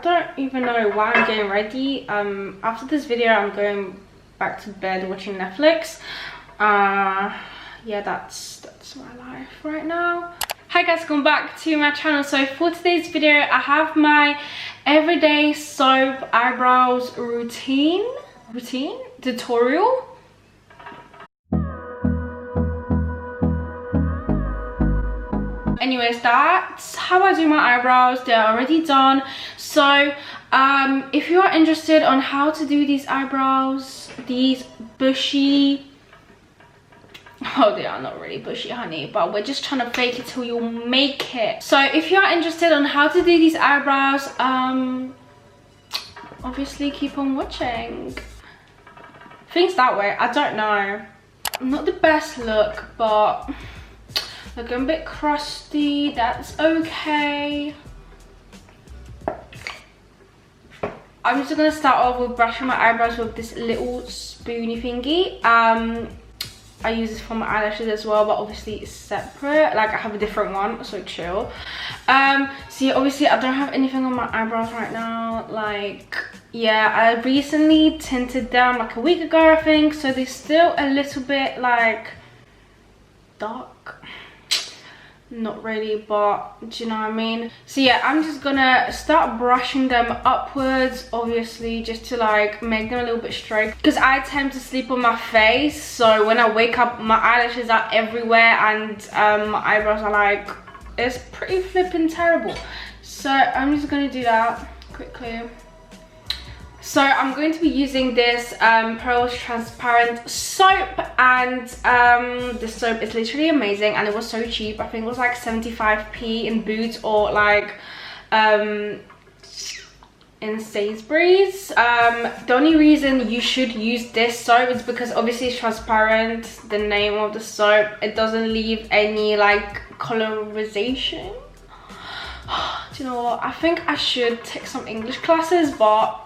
don't even know why I'm getting ready. After this video I'm going back to bed watching Netflix. Yeah, that's my life right now. Hi guys, welcome back to my channel. So for today's video I have my everyday soap eyebrows routine tutorial. Anyways, that's how I do my eyebrows. They're already done. So if you are interested on how to do these eyebrows, these bushy, oh, they are not really bushy, honey, but we're just trying to fake it till you make it. So if you are interested on how to do these eyebrows, obviously keep on watching. Things that way, I don't know, not the best look, but looking a bit crusty, that's okay. I'm just gonna start off with brushing my eyebrows with this little spoony thingy. I use this for my eyelashes as well, but obviously it's separate. Like I have a different one, so chill. See, obviously I don't have anything on my eyebrows right now. Like, yeah, I recently tinted them like a week ago, I think, so they're still a little bit like dark. Not really, but do you know what I mean? So yeah, I'm just gonna start brushing them upwards, obviously, just to like make them a little bit straight, because I tend to sleep on my face, so when I wake up my eyelashes are everywhere and my eyebrows are like, it's pretty flipping terrible. So I'm just gonna do that quickly. So I'm going to be using this Pearls transparent soap, and this soap is literally amazing, and it was so cheap. I think it was like 75p in Boots or like in Sainsbury's. The only reason you should use this soap is because obviously it's transparent, the name of the soap. It doesn't leave any like colorization. Do you know what? I think I should take some English classes, but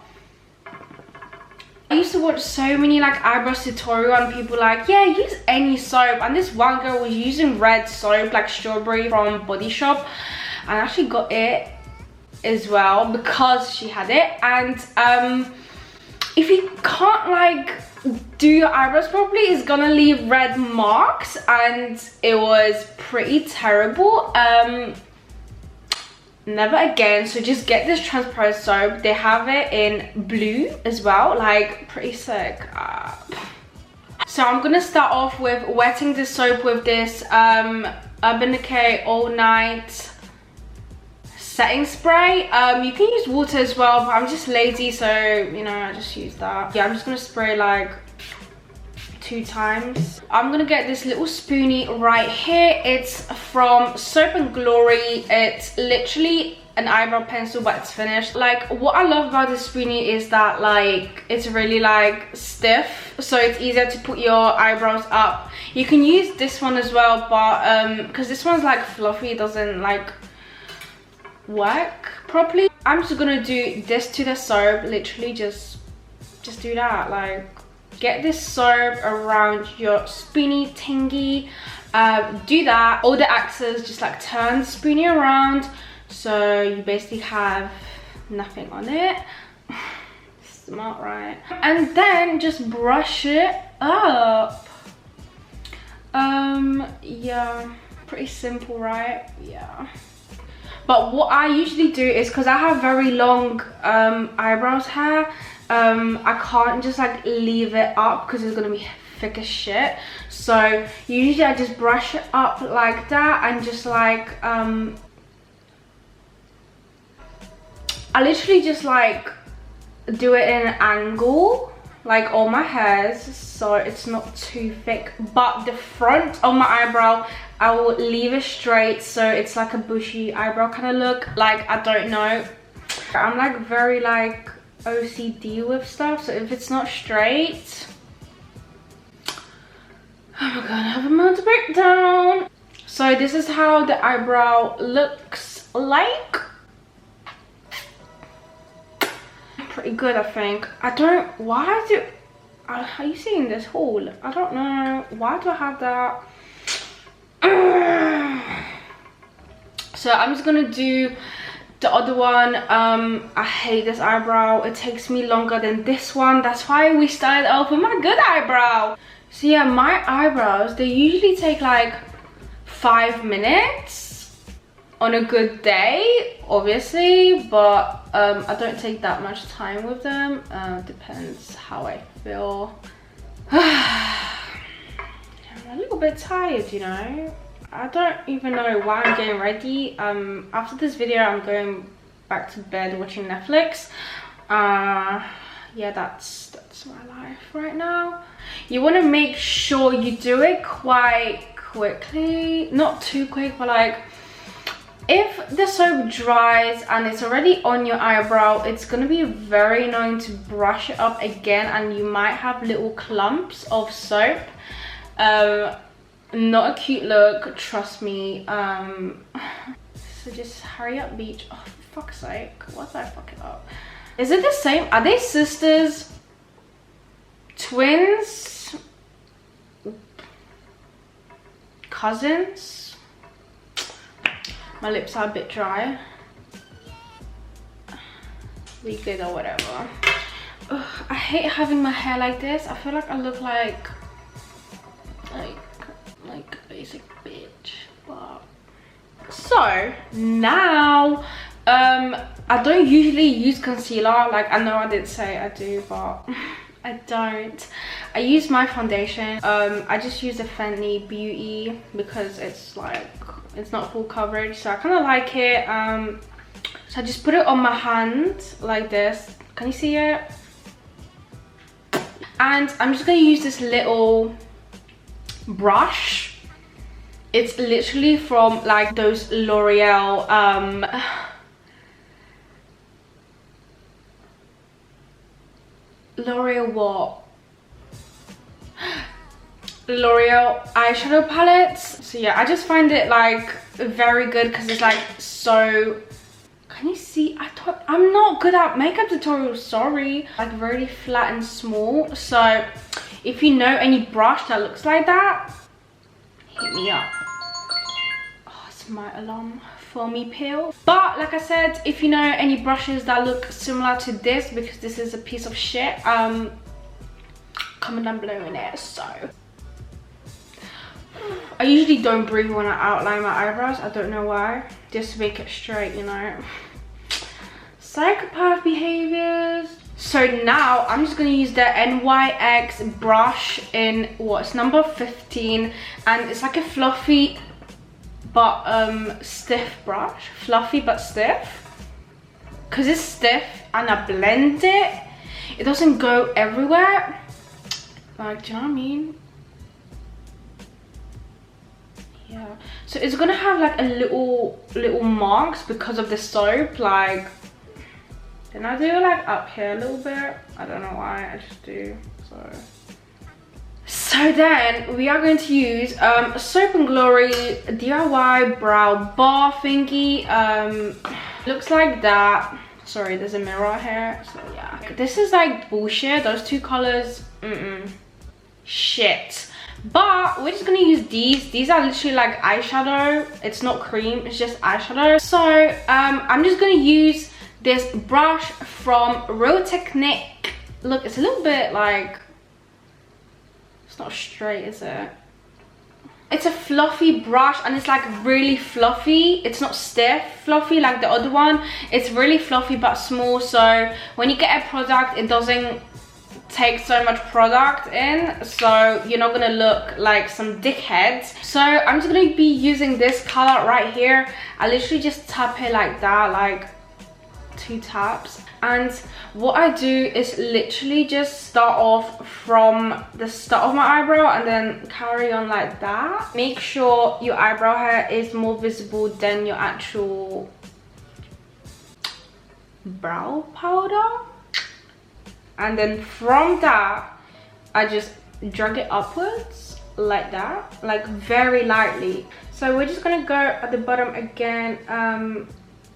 I used to watch so many like eyebrows tutorial and people like, yeah, use any soap, and this one girl was using red soap like strawberry from Body Shop, and I actually got it as well because she had it. And if you can't like do your eyebrows properly, it's gonna leave red marks, and it was pretty terrible. Never again. So just get this transparent soap. They have it in blue as well, like pretty sick. So I'm gonna start off with wetting the soap with this Urban Decay All Night setting spray. You can use water as well, but I'm just lazy, so you know, I just use that. Yeah, I'm just gonna spray like 2 times. I'm gonna get this little spoonie right here. It's from Soap and Glory. It's literally an eyebrow pencil, but it's finished. Like, what I love about this spoonie is that like it's really like stiff, so it's easier to put your eyebrows up. You can use this one as well, but because this one's like fluffy, it doesn't like work properly. I'm just gonna do this to the soap, literally just do that. Like, get this soap around your spoonie thingy. Do that. All the axes, just like turn the spoonie around, so you basically have nothing on it. Smart, right? And then just brush it up. Yeah, pretty simple, right? Yeah. But what I usually do is, because I have very long eyebrows hair, I can't just like leave it up because it's gonna be thick as shit. So usually I just brush it up like that, and just like I literally just like do it in an angle, like all my hairs, so it's not too thick. But the front of my eyebrow, I will leave it straight, so it's like a bushy eyebrow kind of look. Like, I don't know, I'm like very like OCD with stuff, so if it's not straight, oh my god, I have a mental breakdown. So this is how the eyebrow looks like. Pretty good, I think. I don't, why do, are you seeing this hole? I don't know, why do I have that? So I'm just gonna do The other one, I hate this eyebrow. It takes me longer than this one. That's why we started off with my good eyebrow. So yeah, my eyebrows, they usually take like 5 minutes on a good day, obviously, but I don't take that much time with them. Depends how I feel. I'm a little bit tired, you know. I don't even know why I'm getting ready. After this video, I'm going back to bed watching Netflix. Yeah, that's my life right now. You want to make sure you do it quite quickly, not too quick, but like if the soap dries and it's already on your eyebrow, it's going to be very annoying to brush it up again, and you might have little clumps of soap. Not a cute look, trust me. So just hurry up, beach. Oh, for fuck's sake, what did I fuck it up? Is it the same? Are they sisters? Twins? Cousins? My lips are a bit dry. We good or whatever. Ugh, I hate having my hair like this. I feel like I look like a basic bitch. But so now I don't usually use concealer. Like, I know I did say I do, but I don't. I use my foundation. I just use the Fenty Beauty because it's like, it's not full coverage, so I kind of like it. So I just put it on my hand like this. Can you see it? And I'm just gonna use this little brush. It's literally from like those L'Oreal what? L'Oreal eyeshadow palettes. So yeah, I just find it like very good because it's like so, can you see? I'm not good at makeup tutorials, sorry. Like very flat and small. So if you know any brush that looks like that, hit me up. Oh, it's my alarm for me peel. But like I said, if you know any brushes that look similar to this, because this is a piece of shit, comment down below in it. So I usually don't breathe when I outline my eyebrows. I don't know why, just to make it straight, you know. Psychopath behaviors. So now I'm just gonna use the NYX brush in what's number 15, and it's like a fluffy but stiff brush. Fluffy but stiff, because it's stiff and I blend it. It doesn't go everywhere. Like, do you know what I mean? Yeah. So it's gonna have like a little marks because of the soap. Like, and I do like up here a little bit. I don't know why, I just do. So then we are going to use Soap and Glory DIY brow bar thingy. Looks like that. Sorry, there's a mirror here. So yeah, this is like bullshit. Those two colors, shit. But we're just gonna use these. These are literally like eyeshadow. It's not cream, it's just eyeshadow. So I'm just gonna use this brush from Real Technique. Look, it's a little bit like, it's not straight, is it? It's a fluffy brush, and it's like really fluffy. It's not stiff fluffy like the other one. It's really fluffy but small, so when you get a product, it doesn't take so much product in, so you're not gonna look like some dickheads. So I'm just gonna be using this color right here. I literally just tap it like that, like 2 taps. And what I do is literally just start off from the start of my eyebrow and then carry on like that. Make sure your eyebrow hair is more visible than your actual brow powder. And then from that, I just drag it upwards like that, like very lightly. So we're just gonna go at the bottom again,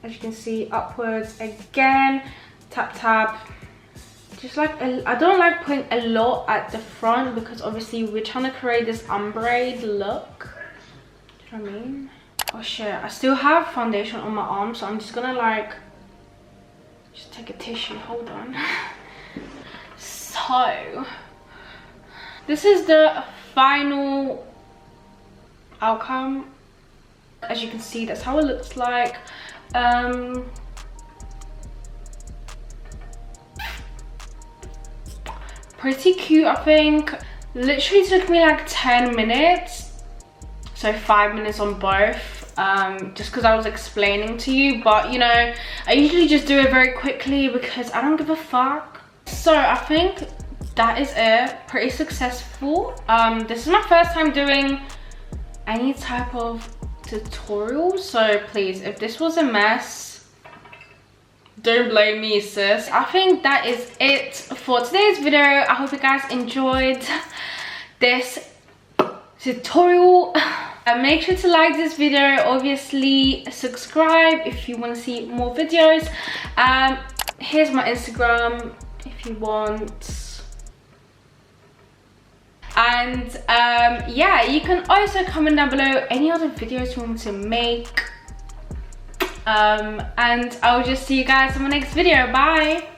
as you can see, upwards again, tap tap. Just like I don't like putting a lot at the front because obviously we're trying to create this ombre look. Do you know what I mean? Oh shit, I still have foundation on my arm, so I'm just gonna like Just take a tissue, hold on. So this is the final outcome. As you can see, that's how it looks like. Pretty cute, I think. Literally took me like 10 minutes, so 5 minutes on both, just because I was explaining to you. But you know, I usually just do it very quickly because I don't give a fuck. So I think that is it. Pretty successful. This is my first time doing any type of tutorial, so please, if this was a mess, don't blame me, sis. I think that is it for today's video. I hope you guys enjoyed this tutorial. Make sure to like this video, obviously subscribe if you want to see more videos. Here's my Instagram if you want. And yeah, you can also comment down below any other videos you want me to make. And I'll just see you guys in my next video. Bye.